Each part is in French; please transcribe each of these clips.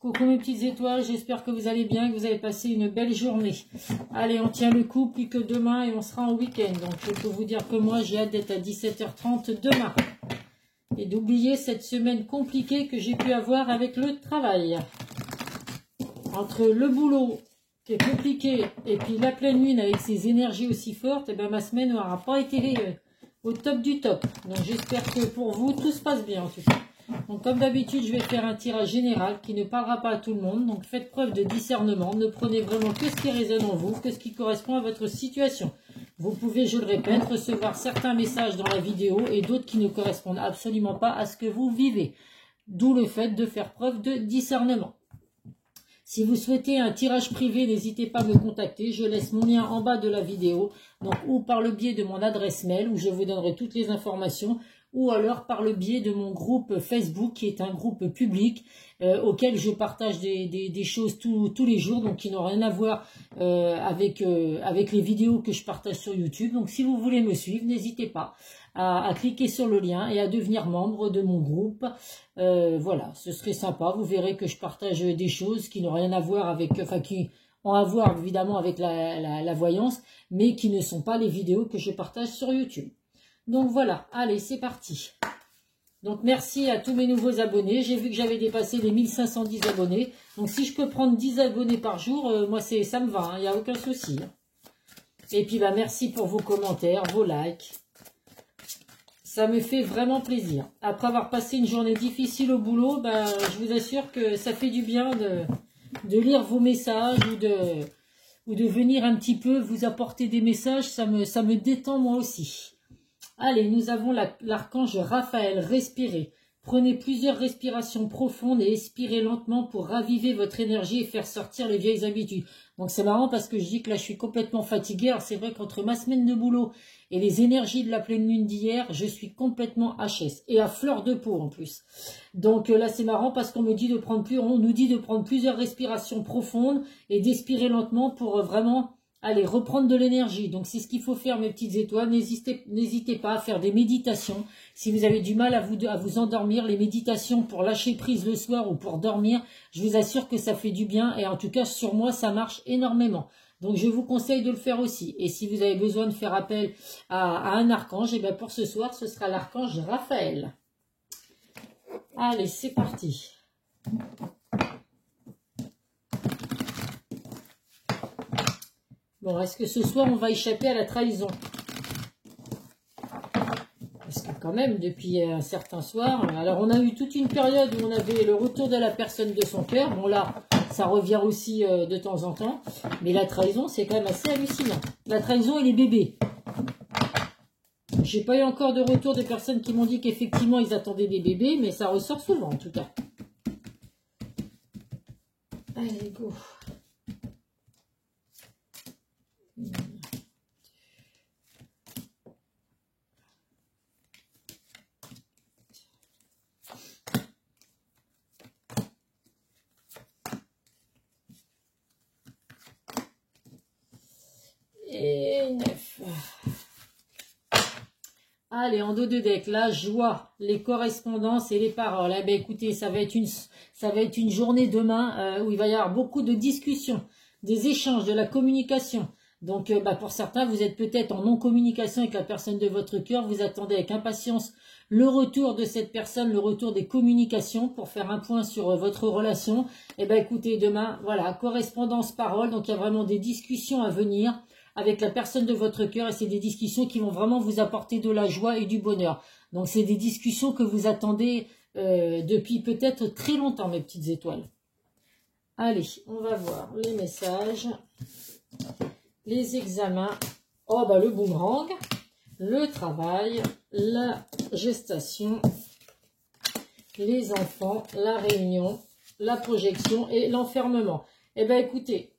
Coucou mes petites étoiles, j'espère que vous allez bien, que vous avez passé une belle journée. Allez, on tient le coup, plus que demain et on sera en week-end. Donc je peux vous dire que moi j'ai hâte d'être à 17h30 demain. Et d'oublier cette semaine compliquée que j'ai pu avoir avec le travail. Entre le boulot qui est compliqué et puis la pleine lune avec ses énergies aussi fortes, et ben ma semaine n'aura pas été au top du top. Donc j'espère que pour vous tout se passe bien en tout cas. Donc comme d'habitude, je vais faire un tirage général qui ne parlera pas à tout le monde. Donc faites preuve de discernement. Ne prenez vraiment que ce qui résonne en vous, que ce qui correspond à votre situation. Vous pouvez, je le répète, recevoir certains messages dans la vidéo et d'autres qui ne correspondent absolument pas à ce que vous vivez. D'où le fait de faire preuve de discernement. Si vous souhaitez un tirage privé, n'hésitez pas à me contacter. Je laisse mon lien en bas de la vidéo, donc ou par le biais de mon adresse mail où je vous donnerai toutes les informations, ou alors par le biais de mon groupe Facebook qui est un groupe public auquel je partage des choses tous les jours, donc qui n'ont rien à voir avec les vidéos que je partage sur YouTube. Donc si vous voulez me suivre, n'hésitez pas à cliquer sur le lien et à devenir membre de mon groupe. Voilà, ce serait sympa. Vous verrez que je partage des choses qui n'ont rien à voir avec, enfin qui ont à voir évidemment avec la voyance, mais qui ne sont pas les vidéos que je partage sur YouTube. Donc voilà, allez, c'est parti. Donc merci à tous mes nouveaux abonnés. J'ai vu que j'avais dépassé les 1510 abonnés. Donc si je peux prendre 10 abonnés par jour, moi ça me va, il n'y a aucun souci. Et puis bah merci pour vos commentaires, vos likes. Ça me fait vraiment plaisir. Après avoir passé une journée difficile au boulot, bah, je vous assure que ça fait du bien de lire vos messages ou de venir un petit peu vous apporter des messages. Ça me détend moi aussi. Allez, nous avons l'archange Raphaël. Respirez. Prenez plusieurs respirations profondes et expirez lentement pour raviver votre énergie et faire sortir les vieilles habitudes. Donc c'est marrant parce que je dis que là je suis complètement fatiguée. Alors c'est vrai qu'entre ma semaine de boulot et les énergies de la pleine lune d'hier, je suis complètement HS et à fleur de peau en plus. Donc là c'est marrant parce qu'on nous dit de prendre plusieurs respirations profondes et d'expirer lentement pour vraiment allez, reprendre de l'énergie. Donc, c'est ce qu'il faut faire, mes petites étoiles. N'hésitez pas à faire des méditations. Si vous avez du mal à vous endormir, les méditations pour lâcher prise le soir ou pour dormir, je vous assure que ça fait du bien. Et en tout cas, sur moi, ça marche énormément. Donc, je vous conseille de le faire aussi. Et si vous avez besoin de faire appel à un archange, et bien pour ce soir, ce sera l'archange Raphaël. Allez, c'est parti. Bon, est-ce que ce soir, on va échapper à la trahison? Parce que quand même, depuis un certain soir, alors on a eu toute une période où on avait le retour de la personne de son cœur. Bon là, ça revient aussi de temps en temps. Mais la trahison, c'est quand même assez hallucinant. La trahison et les bébés. J'ai pas eu encore de retour de personnes qui m'ont dit qu'effectivement, ils attendaient des bébés, mais ça ressort souvent en tout cas. Allez, go. Et 9. Allez, en dos de deck, la joie, les correspondances et les paroles. Eh bien, écoutez, ça va être une journée demain où il va y avoir beaucoup de discussions, des échanges, de la communication. Donc, pour certains, vous êtes peut-être en non-communication avec la personne de votre cœur. Vous attendez avec impatience le retour de cette personne, le retour des communications pour faire un point sur votre relation. Eh bien, écoutez, demain, voilà, correspondance, parole. Donc, il y a vraiment des discussions à venir avec la personne de votre cœur et c'est des discussions qui vont vraiment vous apporter de la joie et du bonheur. Donc, c'est des discussions que vous attendez depuis peut-être très longtemps, mes petites étoiles. Allez, on va voir les messages, les examens, oh bah le boomerang, le travail, la gestation, les enfants, la réunion, la projection et l'enfermement. Eh bien, écoutez,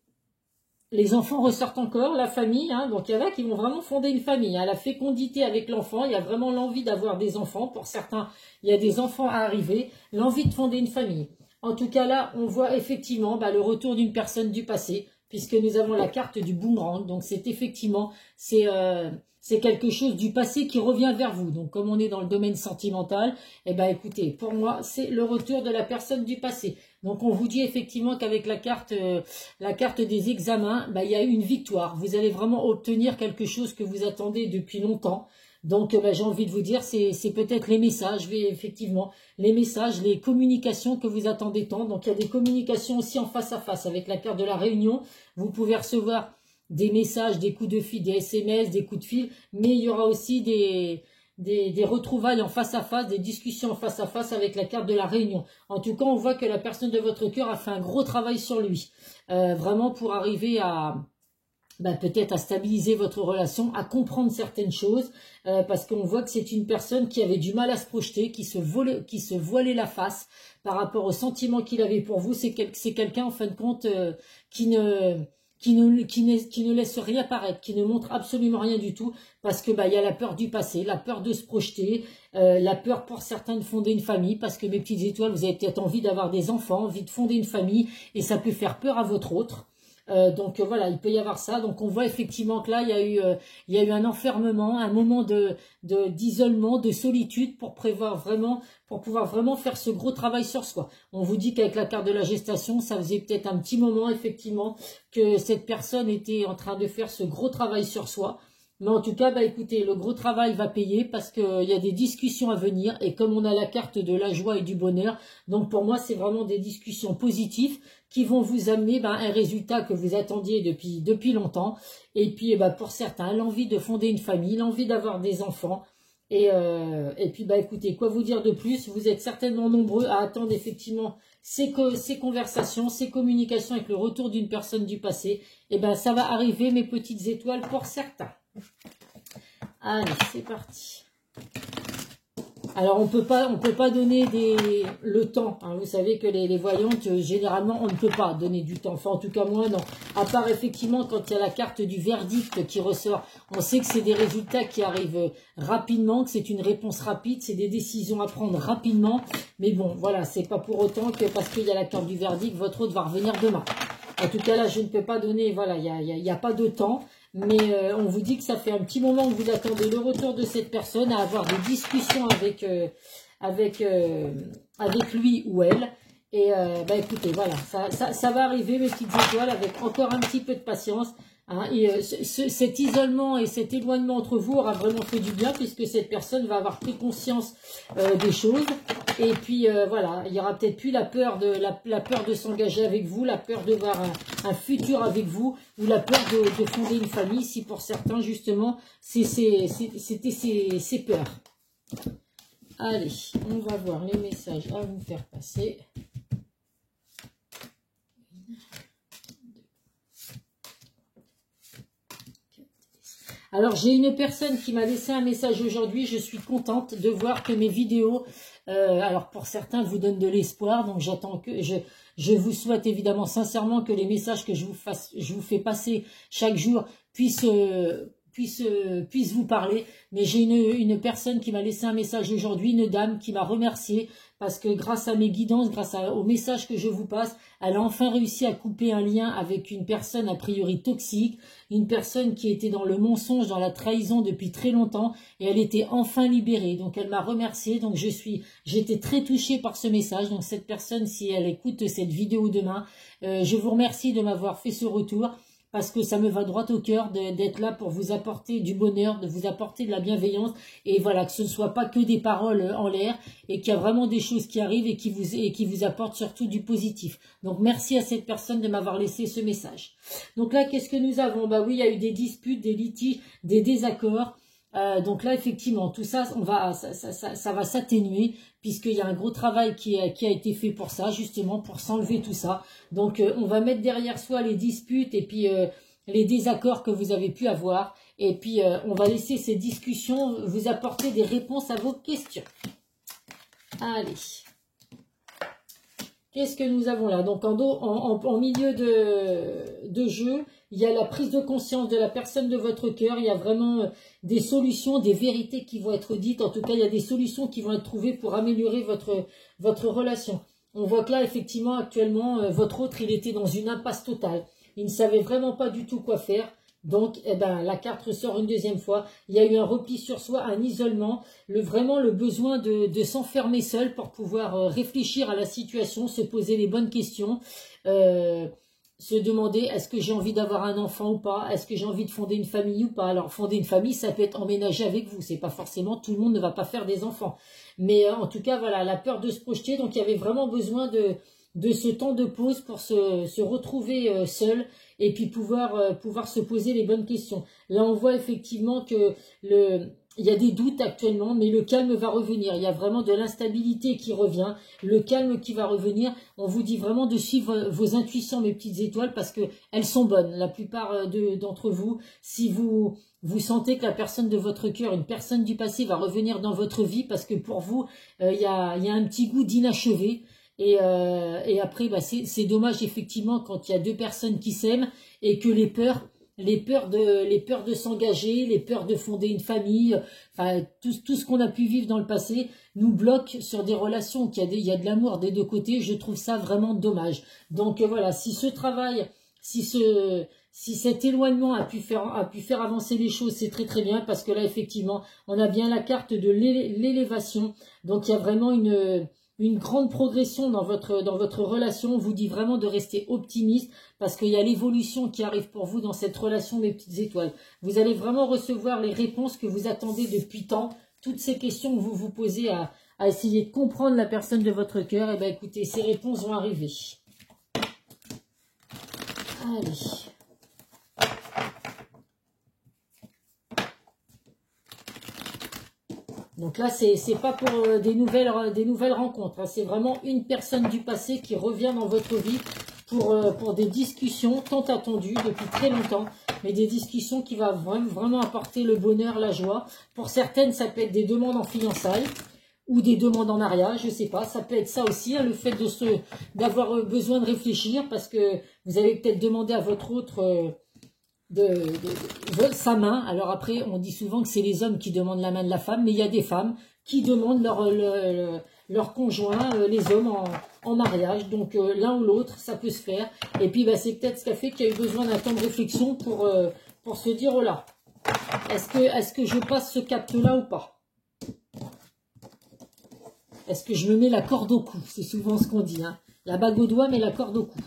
les enfants ressortent encore, la famille, hein, donc il y en a qui vont vraiment fonder une famille. Hein, la fécondité avec l'enfant, il y a vraiment l'envie d'avoir des enfants. Pour certains, il y a des enfants à arriver, l'envie de fonder une famille. En tout cas, là, on voit effectivement le retour d'une personne du passé, puisque nous avons la carte du boomerang. Donc, c'est effectivement, c'est quelque chose du passé qui revient vers vous. Donc, comme on est dans le domaine sentimental, eh ben, écoutez, pour moi, c'est le retour de la personne du passé. Donc on vous dit effectivement qu'avec la carte des examens, bah, il y a une victoire. Vous allez vraiment obtenir quelque chose que vous attendez depuis longtemps. Donc bah, j'ai envie de vous dire, c'est peut-être les messages, effectivement, les messages, les communications que vous attendez tant. Donc il y a des communications aussi en face à face. Avec la carte de la réunion, vous pouvez recevoir des messages, des coups de fil, des SMS, des coups de fil, mais il y aura aussi des retrouvailles en face à face, des discussions en face à face avec la carte de la réunion. En tout cas, on voit que la personne de votre cœur a fait un gros travail sur lui, vraiment pour arriver à peut-être à stabiliser votre relation, à comprendre certaines choses, parce qu'on voit que c'est une personne qui avait du mal à se projeter, qui se voilait la face par rapport aux sentiments qu'il avait pour vous. C'est quelqu'un, en fin de compte, qui ne laisse rien paraître, qui ne montre absolument rien du tout, parce que il y a la peur du passé, la peur de se projeter, la peur pour certains de fonder une famille, parce que mes petites étoiles, vous avez peut-être envie d'avoir des enfants, envie de fonder une famille, et ça peut faire peur à votre autre. Donc voilà, il peut y avoir ça. Donc on voit effectivement que là, il y a eu un enfermement, un moment d'isolement, de solitude pour pouvoir vraiment faire ce gros travail sur soi. On vous dit qu'avec la carte de la gestation, ça faisait peut-être un petit moment effectivement que cette personne était en train de faire ce gros travail sur soi. Mais en tout cas, écoutez, le gros travail va payer parce qu'il y a des discussions à venir. Et comme on a la carte de la joie et du bonheur, donc pour moi, c'est vraiment des discussions positives qui vont vous amener un résultat que vous attendiez depuis longtemps. Et puis, pour certains, l'envie de fonder une famille, l'envie d'avoir des enfants. Et puis, écoutez, quoi vous dire de plus? Vous êtes certainement nombreux à attendre effectivement ces conversations, ces communications avec le retour d'une personne du passé. Et ça va arriver, mes petites étoiles, pour certains. Allez, c'est parti. Alors, on peut pas donner le temps. Hein. Vous savez que les voyantes, généralement, on ne peut pas donner du temps. Enfin, en tout cas, moi, non. À part, effectivement, quand il y a la carte du verdict qui ressort, on sait que c'est des résultats qui arrivent rapidement, que c'est une réponse rapide, c'est des décisions à prendre rapidement. Mais bon, voilà, c'est pas pour autant que parce qu'il y a la carte du verdict, votre autre va revenir demain. En tout cas, là, je ne peux pas donner, voilà, il y a pas de temps. Mais on vous dit que ça fait un petit moment que vous attendez le retour de cette personne, à avoir des discussions avec lui ou elle. Et écoutez, voilà, ça va arriver, mes petites étoiles, avec encore un petit peu de patience. Hein, et cet isolement et cet éloignement entre vous aura vraiment fait du bien, puisque cette personne va avoir pris conscience des choses. Et puis voilà, il y aura peut-être plus la peur de s'engager avec vous, la peur de voir un futur avec vous, ou la peur de fonder une famille, si pour certains justement c'était ces peurs. Allez, on va voir les messages à vous faire passer. Alors, j'ai une personne qui m'a laissé un message aujourd'hui. Je suis contente de voir que mes vidéos, alors pour certains, vous donnent de l'espoir. Donc, j'attends que je vous souhaite évidemment sincèrement que les messages que je vous fais passer chaque jour puissent vous parler. Mais j'ai une personne qui m'a laissé un message aujourd'hui, une dame qui m'a remercié parce que grâce à mes guidances, au message que je vous passe, elle a enfin réussi à couper un lien avec une personne a priori toxique, une personne qui était dans le mensonge, dans la trahison depuis très longtemps, et elle était enfin libérée. Donc elle m'a remercié. Donc j'étais très touchée par ce message. Donc cette personne, si elle écoute cette vidéo demain, je vous remercie de m'avoir fait ce retour, parce que ça me va droit au cœur d'être là pour vous apporter du bonheur, de vous apporter de la bienveillance, et voilà, que ce ne soit pas que des paroles en l'air, et qu'il y a vraiment des choses qui arrivent et qui vous apportent surtout du positif. Donc merci à cette personne de m'avoir laissé ce message. Donc là, qu'est-ce que nous avons? Oui, il y a eu des disputes, des litiges, des désaccords. Donc là, effectivement, tout ça, ça va s'atténuer, puisqu'il y a un gros travail qui a été fait pour ça, justement, pour s'enlever tout ça. Donc, on va mettre derrière soi les disputes et puis les désaccords que vous avez pu avoir. Et puis, on va laisser ces discussions vous apporter des réponses à vos questions. Allez. Qu'est-ce que nous avons là? Donc, en milieu de jeu, il y a la prise de conscience de la personne de votre cœur. Il y a vraiment des solutions, des vérités qui vont être dites. En tout cas, il y a des solutions qui vont être trouvées pour améliorer votre relation. On voit que là, effectivement, actuellement, votre autre, il était dans une impasse totale. Il ne savait vraiment pas du tout quoi faire. Donc, eh ben, la carte ressort une deuxième fois. Il y a eu un repli sur soi, un isolement, vraiment le besoin de s'enfermer seul pour pouvoir réfléchir à la situation, se poser les bonnes questions, se demander est-ce que j'ai envie d'avoir un enfant ou pas, est-ce que j'ai envie de fonder une famille ou pas. Alors, fonder une famille, ça peut être emménager avec vous, c'est pas forcément, tout le monde ne va pas faire des enfants. Mais en tout cas, voilà, la peur de se projeter, donc il y avait vraiment besoin de ce temps de pause pour se retrouver seul et puis pouvoir se poser les bonnes questions. Là, on voit effectivement que il y a des doutes actuellement, mais le calme va revenir. Il y a vraiment de l'instabilité qui revient, le calme qui va revenir. On vous dit vraiment de suivre vos intuitions, mes petites étoiles, parce que elles sont bonnes. La plupart d'entre vous, si vous sentez que la personne de votre cœur, une personne du passé, va revenir dans votre vie, parce que pour vous, il y a un petit goût d'inachevé. Et après, bah, c'est dommage effectivement quand il y a deux personnes qui s'aiment et que les peurs de s'engager, les peurs de fonder une famille, enfin tout ce qu'on a pu vivre dans le passé nous bloque sur des relations, il y a de l'amour des deux côtés. Je trouve ça vraiment dommage. Donc voilà, si ce travail, si cet éloignement a pu faire avancer les choses, c'est très très bien, parce que là effectivement on a bien la carte de l'élévation. Donc il y a vraiment une grande progression dans votre relation. On vous dit vraiment de rester optimiste, parce qu'il y a l'évolution qui arrive pour vous dans cette relation, mes petites étoiles. Vous allez vraiment recevoir les réponses que vous attendez depuis tant. Toutes ces questions que vous vous posez à essayer de comprendre la personne de votre cœur, et bien écoutez, ces réponses vont arriver. Allez. Donc là, c'est pas pour des nouvelles rencontres, hein. C'est vraiment une personne du passé qui revient dans votre vie pour des discussions tant attendues depuis très longtemps, mais des discussions qui vont vraiment apporter le bonheur, la joie. Pour certaines, ça peut être des demandes en fiançailles ou des demandes en mariage, je sais pas. Ça peut être ça aussi, hein, le fait d'avoir besoin de réfléchir, parce que vous avez peut-être demandé à votre autre sa main. Alors après, on dit souvent que c'est les hommes qui demandent la main de la femme, mais il y a des femmes qui demandent leur conjoint, les hommes en mariage. Donc l'un ou l'autre, ça peut se faire. Et puis bah, c'est peut-être ce qui a fait qu'il y a eu besoin d'un temps de réflexion pour se dire, oh là, est-ce que je passe ce cap-là ou pas? Est-ce que je me mets la corde au cou? C'est souvent ce qu'on dit, hein. La bague au doigt, mais la corde au cou.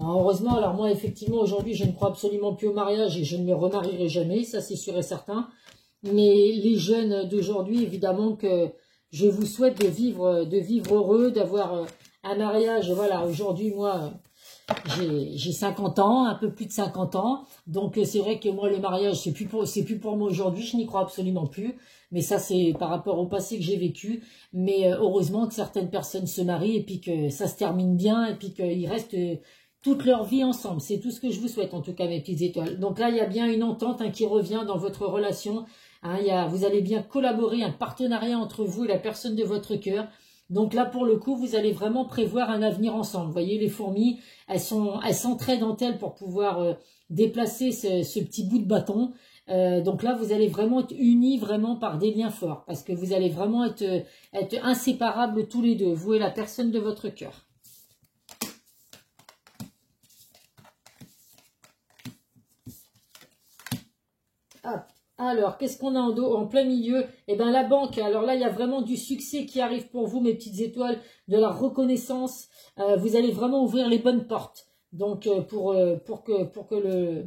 Alors, heureusement, alors moi, effectivement, aujourd'hui, je ne crois absolument plus au mariage et je ne me remarierai jamais, ça c'est sûr et certain. Mais les jeunes d'aujourd'hui, évidemment que je vous souhaite de vivre heureux, d'avoir un mariage. Voilà, aujourd'hui, moi, j'ai 50 ans, un peu plus de 50 ans. Donc, c'est vrai que moi, le mariage, c'est plus pour moi aujourd'hui, je n'y crois absolument plus. Mais ça, c'est par rapport au passé que j'ai vécu. Mais heureusement que certaines personnes se marient et puis que ça se termine bien et puis qu'ils restent toute leur vie ensemble. C'est tout ce que je vous souhaite, en tout cas, mes petites étoiles. Donc là, il y a bien une entente, hein, qui revient dans votre relation. Hein, vous allez bien collaborer, un partenariat entre vous et la personne de votre cœur. Donc là, pour le coup, vous allez vraiment prévoir un avenir ensemble. Vous voyez, les fourmis, elles s'entraident entre elles pour pouvoir déplacer ce petit bout de bâton. Donc là, vous allez vraiment être unis vraiment par des liens forts, parce que vous allez vraiment être inséparables tous les deux, vous et la personne de votre cœur. Ah, alors, qu'est-ce qu'on a en plein milieu? Eh bien, la banque. Alors là, il y a vraiment du succès qui arrive pour vous, mes petites étoiles, de la reconnaissance. Vous allez vraiment ouvrir les bonnes portes. Donc, pour que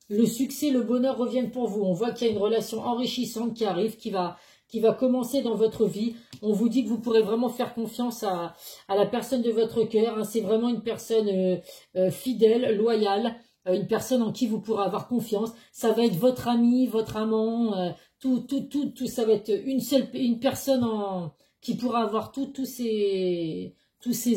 le succès, le bonheur reviennent pour vous. On voit qu'il y a une relation enrichissante qui arrive, qui va commencer dans votre vie. On vous dit que vous pourrez vraiment faire confiance à la personne de votre cœur, hein. C'est vraiment une personne fidèle, loyale. Une personne en qui vous pourrez avoir confiance. Ça va être votre ami, votre amant, tout, ça va être une personne qui pourra avoir tous ces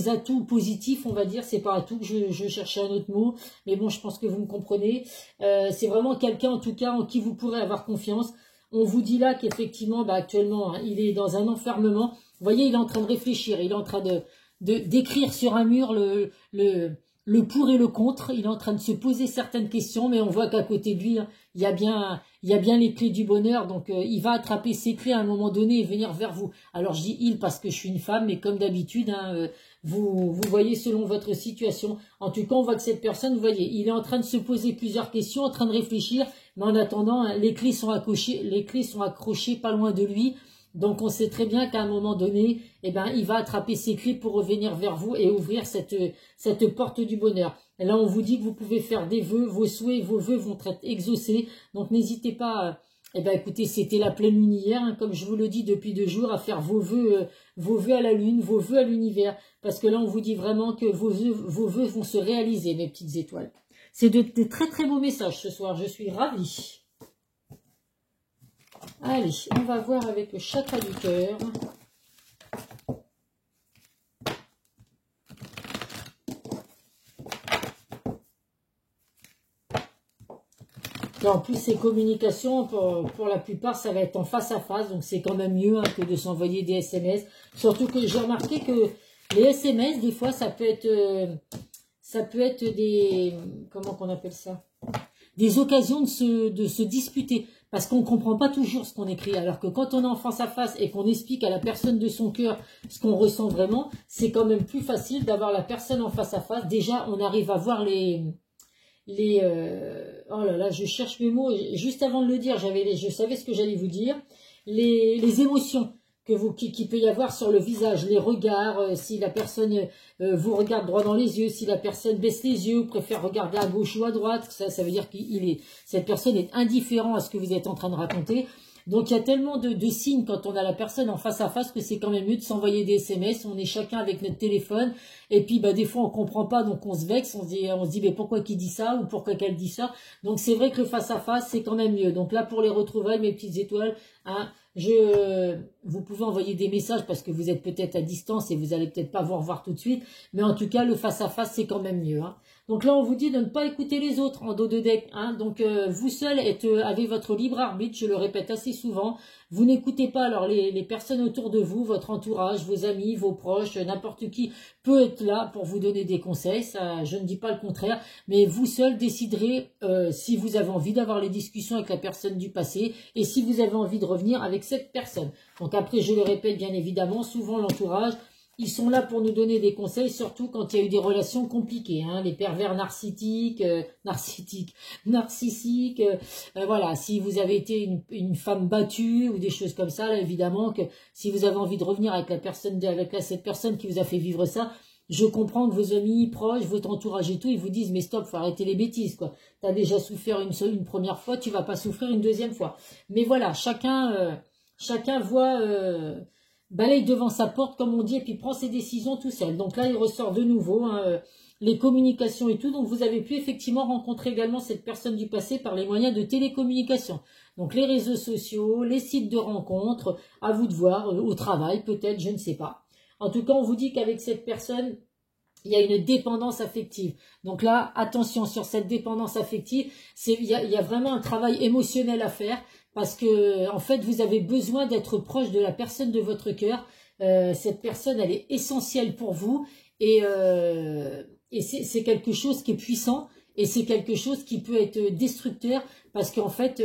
atouts positifs, on va dire. C'est pas atout que je cherchais un autre mot, mais bon, je pense que vous me comprenez. C'est vraiment quelqu'un, en tout cas, en qui vous pourrez avoir confiance. On vous dit là qu'effectivement, bah, actuellement, hein, il est dans un enfermement. Vous voyez, il est en train de réfléchir, il est en train d'écrire sur un mur le pour et le contre. Il est en train de se poser certaines questions, mais on voit qu'à côté de lui, hein, il y a bien les clés du bonheur. Donc, il va attraper ses clés à un moment donné et venir vers vous. Alors, je dis il parce que je suis une femme, mais comme d'habitude, hein, vous voyez selon votre situation. En tout cas, on voit que cette personne, vous voyez, il est en train de se poser plusieurs questions, en train de réfléchir, mais en attendant, hein, les clés sont accrochées pas loin de lui. Donc, on sait très bien qu'à un moment donné, eh ben, il va attraper ses clés pour revenir vers vous et ouvrir cette porte du bonheur. Et là, on vous dit que vous pouvez faire des vœux, vos souhaits, vos vœux vont être exaucés. Donc, n'hésitez pas. Eh ben, écoutez, c'était la pleine lune hier, hein, comme je vous le dis depuis 2 jours, à faire vos vœux à la lune, vos vœux à l'univers. Parce que là, on vous dit vraiment que vos vœux vont se réaliser, mes petites étoiles. C'est de très très beaux messages ce soir. Je suis ravie. Allez, on va voir avec le chakra du cœur. Et en plus, ces communications, pour la plupart, ça va être en face à face. Donc, c'est quand même mieux hein, que de s'envoyer des SMS. Surtout que j'ai remarqué que les SMS, des fois, ça peut être des... Comment qu'on appelle ça? Des occasions de se disputer. Parce qu'on ne comprend pas toujours ce qu'on écrit. Alors que quand on est en face à face et qu'on explique à la personne de son cœur ce qu'on ressent vraiment, c'est quand même plus facile d'avoir la personne en face à face. Déjà, on arrive à voir oh là là, je cherche mes mots. Juste avant de le dire, je savais ce que j'allais vous dire. Les émotions qui peut y avoir sur le visage, les regards, si la personne vous regarde droit dans les yeux, si la personne baisse les yeux ou préfère regarder à gauche ou à droite, ça veut dire cette personne est indifférente à ce que vous êtes en train de raconter. Donc, il y a tellement de signes quand on a la personne en face à face que c'est quand même mieux de s'envoyer des SMS. On est chacun avec notre téléphone. Et puis, bah, des fois, on comprend pas, donc on se vexe. On se dit, mais pourquoi qu'il dit ça ou pourquoi qu'elle dit ça? Donc, c'est vrai que le face à face, c'est quand même mieux. Donc là, pour les retrouvailles, mes petites étoiles, hein, vous pouvez envoyer des messages parce que vous êtes peut-être à distance et vous allez peut-être pas vous revoir tout de suite. Mais en tout cas, le face à face, c'est quand même mieux, hein. Donc là, on vous dit de ne pas écouter les autres en dos de deck, hein. Donc, vous seul avez votre libre arbitre, je le répète assez souvent. Vous n'écoutez pas alors les personnes autour de vous, votre entourage, vos amis, vos proches, n'importe qui peut être là pour vous donner des conseils. Ça, je ne dis pas le contraire, mais vous seul déciderez si vous avez envie d'avoir les discussions avec la personne du passé et si vous avez envie de revenir avec cette personne. Donc après, je le répète bien évidemment, souvent l'entourage, ils sont là pour nous donner des conseils, surtout quand il y a eu des relations compliquées, hein, les pervers narcissiques, voilà. Si vous avez été une femme battue ou des choses comme ça, là, évidemment que si vous avez envie de revenir avec cette personne qui vous a fait vivre ça, je comprends que vos amis proches, votre entourage et tout, ils vous disent mais stop, faut arrêter les bêtises quoi. T'as déjà souffert une première fois, tu vas pas souffrir une deuxième fois. Mais voilà, chacun voit. Balaye devant sa porte, comme on dit, et puis prend ses décisions tout seul. Donc là, il ressort de nouveau hein, les communications et tout. Donc vous avez pu effectivement rencontrer également cette personne du passé par les moyens de télécommunication. Donc les réseaux sociaux, les sites de rencontres, à vous de voir, au travail peut-être, je ne sais pas. En tout cas, on vous dit qu'avec cette personne, il y a une dépendance affective. Donc là, attention sur cette dépendance affective, il y a vraiment un travail émotionnel à faire. Parce que, en fait, vous avez besoin d'être proche de la personne de votre cœur. Cette personne, elle est essentielle pour vous. Et c'est quelque chose qui est puissant. Et c'est quelque chose qui peut être destructeur. Parce qu'en fait,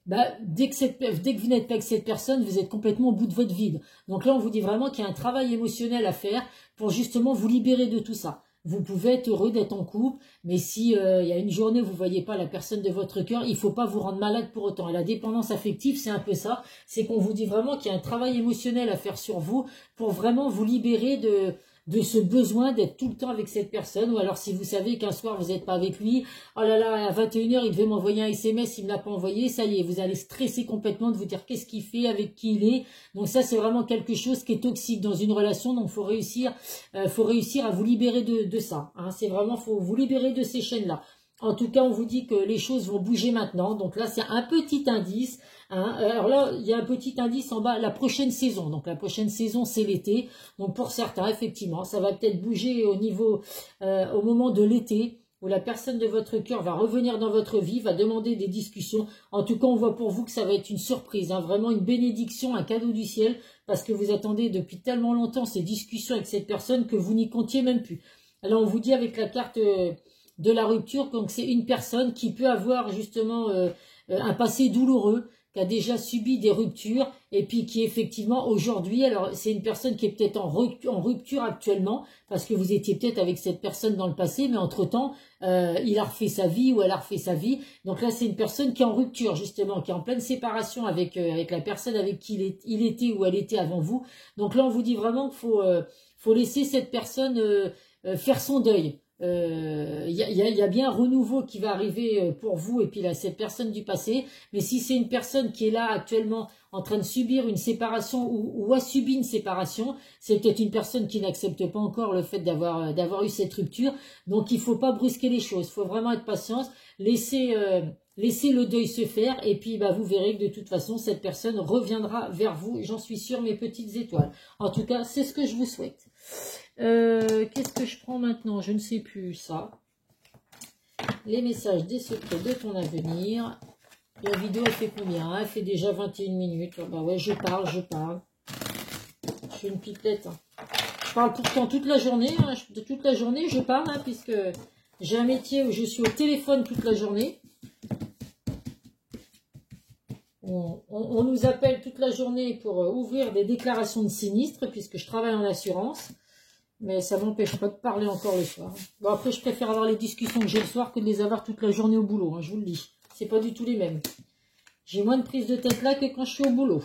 dès que vous n'êtes pas avec cette personne, vous êtes complètement au bout de votre vide. Donc là, on vous dit vraiment qu'il y a un travail émotionnel à faire pour justement vous libérer de tout ça. Vous pouvez être heureux d'être en couple, mais si il y a une journée où vous voyez pas la personne de votre cœur, il faut pas vous rendre malade pour autant. Et la dépendance affective, c'est un peu ça. C'est qu'on vous dit vraiment qu'il y a un travail émotionnel à faire sur vous pour vraiment vous libérer de ce besoin d'être tout le temps avec cette personne. Ou alors si vous savez qu'un soir vous n'êtes pas avec lui, oh là là, à 21 h il devait m'envoyer un SMS, il me l'a pas envoyé, ça y est, vous allez stresser complètement de vous dire qu'est-ce qu'il fait, avec qui il est. Donc ça, c'est vraiment quelque chose qui est toxique dans une relation. Donc faut réussir à vous libérer de ça. Hein. C'est vraiment, faut vous libérer de ces chaînes-là. En tout cas, on vous dit que les choses vont bouger maintenant. Donc là, c'est un petit indice. Hein. Alors là, il y a un petit indice en bas, la prochaine saison. Donc la prochaine saison, c'est l'été. Donc pour certains, effectivement, ça va peut-être bouger au moment de l'été, où la personne de votre cœur va revenir dans votre vie, va demander des discussions. En tout cas, on voit pour vous que ça va être une surprise, hein, vraiment une bénédiction, un cadeau du ciel, parce que vous attendez depuis tellement longtemps ces discussions avec cette personne que vous n'y comptiez même plus. Alors on vous dit avec la carte de la rupture, donc c'est une personne qui peut avoir justement un passé douloureux, qui a déjà subi des ruptures et puis qui effectivement aujourd'hui, alors c'est une personne qui est peut-être en rupture actuellement parce que vous étiez peut-être avec cette personne dans le passé, mais entre-temps, il a refait sa vie ou elle a refait sa vie. Donc là, c'est une personne qui est en rupture justement, qui est en pleine séparation avec la personne avec qui il était ou elle était avant vous. Donc là, on vous dit vraiment qu'il faut laisser cette personne faire son deuil. Y a bien un renouveau qui va arriver pour vous et puis là cette personne du passé, mais si c'est une personne qui est là actuellement en train de subir une séparation ou a subi une séparation, c'est peut-être une personne qui n'accepte pas encore le fait d'avoir eu cette rupture. Donc il faut pas brusquer les choses, il faut vraiment être patient, laisser le deuil se faire et puis bah, vous verrez que de toute façon cette personne reviendra vers vous, j'en suis sûre mes petites étoiles. En tout cas c'est ce que je vous souhaite. Qu'est-ce que je prends maintenant? Je ne sais plus ça. Les messages des secrets de ton avenir. La vidéo elle fait combien? Elle fait déjà 21 minutes. Bah ouais, je parle. Je suis une pipette. Hein. Je parle pourtant toute la journée. Hein. Toute la journée, je parle, hein, puisque j'ai un métier où je suis au téléphone toute la journée. On nous appelle toute la journée pour ouvrir des déclarations de sinistres, puisque je travaille en assurance. Mais ça ne m'empêche pas de parler encore le soir. Bon, après, je préfère avoir les discussions que j'ai le soir que de les avoir toute la journée au boulot, hein, je vous le dis. C'est pas du tout les mêmes. J'ai moins de prise de tête là que quand je suis au boulot.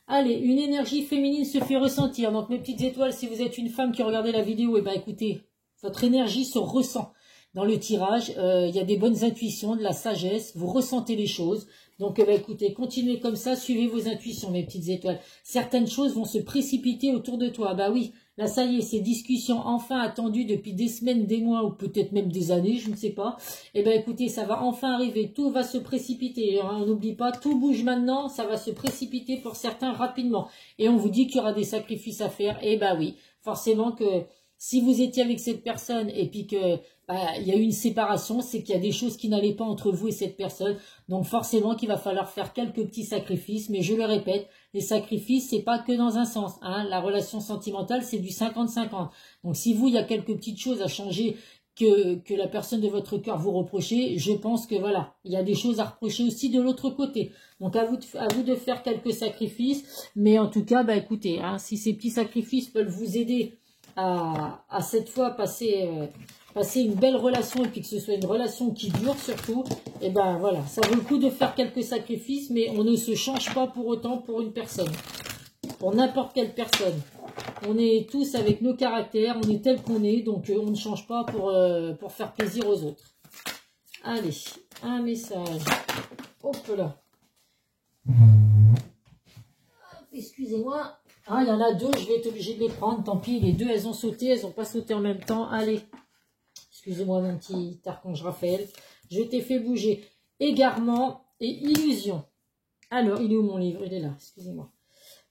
Allez, une énergie féminine se fait ressentir. Donc, mes petites étoiles, si vous êtes une femme qui regardez la vidéo, eh ben, écoutez, votre énergie se ressent. Dans le tirage, il y a des bonnes intuitions, de la sagesse, vous ressentez les choses. Donc, bah, écoutez, continuez comme ça, suivez vos intuitions, mes petites étoiles. Certaines choses vont se précipiter autour de toi. Bah oui, là, ça y est, ces discussions enfin attendues depuis des semaines, des mois ou peut-être même des années, je ne sais pas. Eh bien, écoutez, ça va enfin arriver. Tout va se précipiter. Hein, on n'oublie pas, tout bouge maintenant. Ça va se précipiter pour certains rapidement. Et on vous dit qu'il y aura des sacrifices à faire. Eh bien oui, forcément que si vous étiez avec cette personne et puis que il y a eu une séparation, c'est qu'il y a des choses qui n'allaient pas entre vous et cette personne. Donc forcément qu'il va falloir faire quelques petits sacrifices. Mais je le répète, les sacrifices, c'est pas que dans un sens. Hein. La relation sentimentale, c'est du 50-50. Donc si vous, il y a quelques petites choses à changer que la personne de votre cœur vous reprochez, je pense que voilà, il y a des choses à reprocher aussi de l'autre côté. Donc à vous de faire quelques sacrifices. Mais en tout cas, bah écoutez, hein, si ces petits sacrifices peuvent vous aider à cette fois passer une belle relation et puis que ce soit une relation qui dure surtout, et ben voilà, ça vaut le coup de faire quelques sacrifices, mais on ne se change pas pour autant pour une personne, pour n'importe quelle personne. On est tous avec nos caractères, on est tel qu'on est, donc on ne change pas pour faire plaisir aux autres. Allez, un message. Hop là. Excusez-moi. Ah, il y en a deux, je vais être obligée de les prendre. Tant pis, les deux, elles ont sauté, elles n'ont pas sauté en même temps. Allez. Excusez-moi, mon petit archange Raphaël. Je t'ai fait bouger. Égarement et illusion. Alors, il est où mon livre? Il est là, excusez-moi.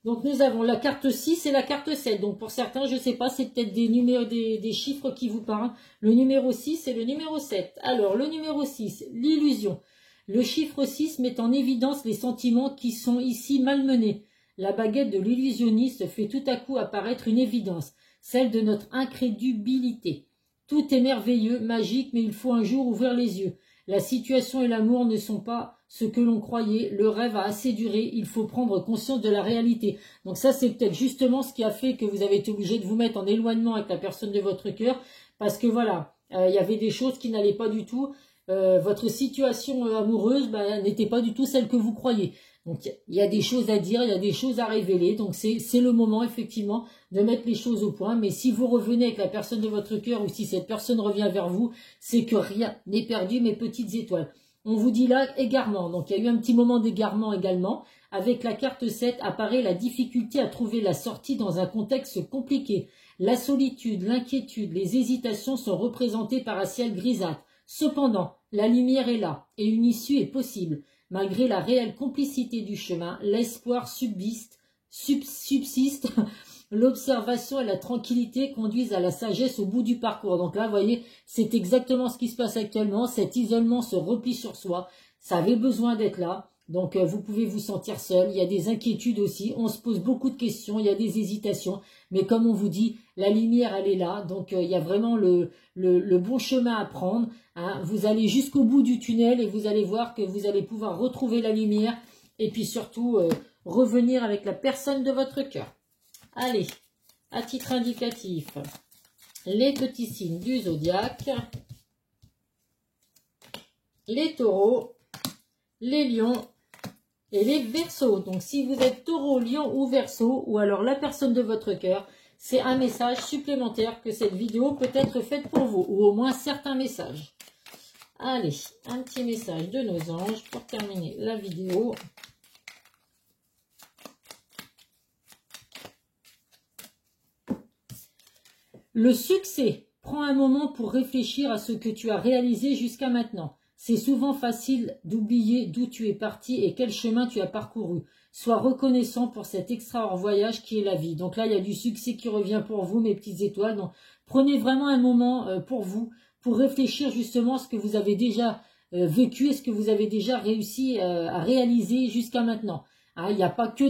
Donc, nous avons la carte 6 et la carte 7. Donc, pour certains, je ne sais pas, c'est peut-être des numéros, des chiffres qui vous parlent. Le numéro 6 et le numéro 7. Alors, le numéro 6, l'illusion. Le chiffre 6 met en évidence les sentiments qui sont ici malmenés. La baguette de l'illusionniste fait tout à coup apparaître une évidence, celle de notre incrédulité. Tout est merveilleux, magique, mais il faut un jour ouvrir les yeux. La situation et l'amour ne sont pas ce que l'on croyait, le rêve a assez duré, il faut prendre conscience de la réalité. Donc ça, c'est peut-être justement ce qui a fait que vous avez été obligé de vous mettre en éloignement avec la personne de votre cœur, parce que voilà, il y avait des choses qui n'allaient pas du tout. Votre situation amoureuse n'était pas du tout celle que vous croyez. Donc il y a des choses à dire, il y a des choses à révéler. Donc c'est le moment effectivement de mettre les choses au point. Mais si vous revenez avec la personne de votre cœur ou si cette personne revient vers vous, c'est que rien n'est perdu, mes petites étoiles. On vous dit là égarement. Donc il y a eu un petit moment d'égarement également. Avec la carte 7 apparaît la difficulté à trouver la sortie dans un contexte compliqué. La solitude, l'inquiétude, les hésitations sont représentées par un ciel grisâtre. Cependant, la lumière est là et une issue est possible. Malgré la réelle complicité du chemin, l'espoir subsiste, l'observation et la tranquillité conduisent à la sagesse au bout du parcours. Donc là, vous voyez, c'est exactement ce qui se passe actuellement. Cet isolement se replie sur soi. Ça avait besoin d'être là. Donc, vous pouvez vous sentir seul. Il y a des inquiétudes aussi. On se pose beaucoup de questions. Il y a des hésitations. Mais comme on vous dit, la lumière, elle est là. Donc, il y a vraiment le bon chemin à prendre. Hein. Vous allez jusqu'au bout du tunnel et vous allez voir que vous allez pouvoir retrouver la lumière Et puis surtout, revenir avec la personne de votre cœur. Allez, à titre indicatif, les petits signes du zodiaque, les taureaux, les lions et les verseaux. Donc si vous êtes taureau, lion ou verseau, ou alors la personne de votre cœur, c'est un message supplémentaire que cette vidéo peut être faite pour vous, ou au moins certains messages. Allez, un petit message de nos anges pour terminer la vidéo. Le succès. Prends un moment pour réfléchir à ce que tu as réalisé jusqu'à maintenant. C'est souvent facile d'oublier d'où tu es parti et quel chemin tu as parcouru. Sois reconnaissant pour cet extraordinaire voyage qui est la vie. Donc là, il y a du succès qui revient pour vous, mes petites étoiles. Donc, prenez vraiment un moment pour vous, pour réfléchir justement à ce que vous avez déjà vécu et ce que vous avez déjà réussi à réaliser jusqu'à maintenant. Hein, il n'y a pas que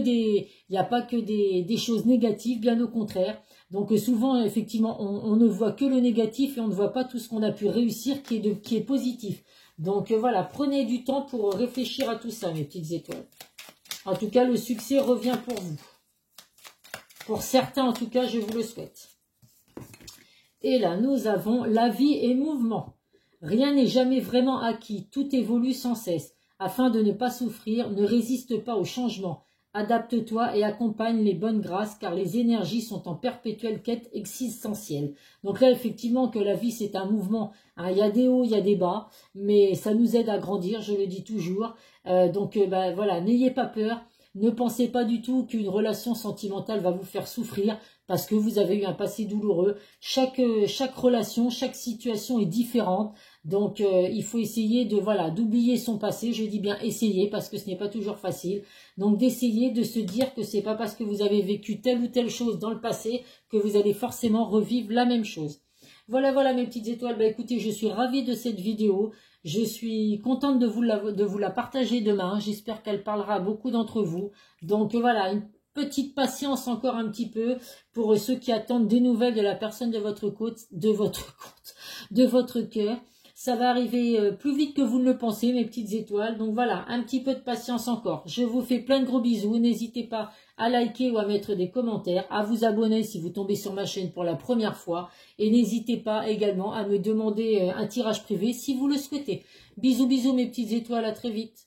des choses négatives, bien au contraire. Donc souvent, effectivement, on ne voit que le négatif et on ne voit pas tout ce qu'on a pu réussir qui est positif. Donc voilà, prenez du temps pour réfléchir à tout ça, mes petites étoiles. En tout cas, le succès revient pour vous. Pour certains, en tout cas, je vous le souhaite. Et là, nous avons la vie et mouvement. Rien n'est jamais vraiment acquis, tout évolue sans cesse. Afin de ne pas souffrir, ne résiste pas au changement. Adapte-toi et accompagne les bonnes grâces, car les énergies sont en perpétuelle quête existentielle. Donc là, effectivement, que la vie, c'est un mouvement. Hein, il y a des hauts, il y a des bas, mais ça nous aide à grandir, je le dis toujours. Voilà, n'ayez pas peur. Ne pensez pas du tout qu'une relation sentimentale va vous faire souffrir parce que vous avez eu un passé douloureux. Chaque relation, chaque situation est différente. Donc, il faut essayer d'oublier son passé. Je dis bien essayer parce que ce n'est pas toujours facile. Donc, d'essayer de se dire que c'est pas parce que vous avez vécu telle ou telle chose dans le passé que vous allez forcément revivre la même chose. Voilà mes petites étoiles. Bah, écoutez, je suis ravie de cette vidéo. Je suis contente de vous la partager demain. J'espère qu'elle parlera à beaucoup d'entre vous. Donc voilà, une petite patience encore un petit peu pour ceux qui attendent des nouvelles de la personne de votre cœur. Ça va arriver plus vite que vous ne le pensez, mes petites étoiles. Donc voilà, un petit peu de patience encore. Je vous fais plein de gros bisous. N'hésitez pas à liker ou à mettre des commentaires, à vous abonner si vous tombez sur ma chaîne pour la première fois. Et n'hésitez pas également à me demander un tirage privé si vous le souhaitez. Bisous, bisous mes petites étoiles, à très vite.